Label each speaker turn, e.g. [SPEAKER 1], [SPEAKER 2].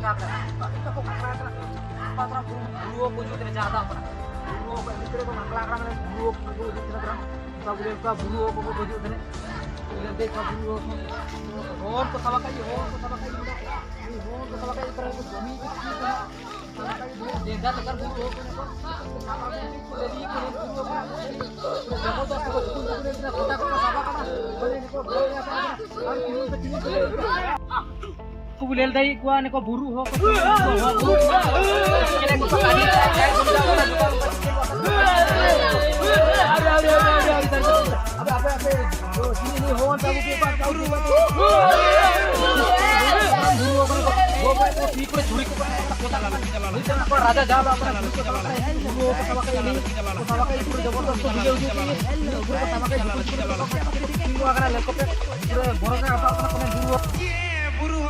[SPEAKER 1] enggak ada. Itu kok kakak patron dua pujuk tidak jatuh apa. Dua itu kok kakak dua pujuk tidak terang. Kabur ka buruo ko pujuk ini. Lihat ka buruo. Hon ko sawa kai hon ko sawa kai. Hon ko sawa kai terang ko jami ko. Dia tekan buruo ko ko. Jadi ko buruo ko. Kamu tuh aku kita ko sawa kana. Boleh ni ko boleh apa. Am kini begini. Aku boleh dai gua ni ko buru ho ko. Kira ko tadi saya sudah pernah juga. Sini nih hon tahu ke tahu dulu. Raja jawab apa? Pertama kali ini, pertama kali itu jabatan video ini. Pertama kali itu akan helikopter. Borongnya apa? Buru.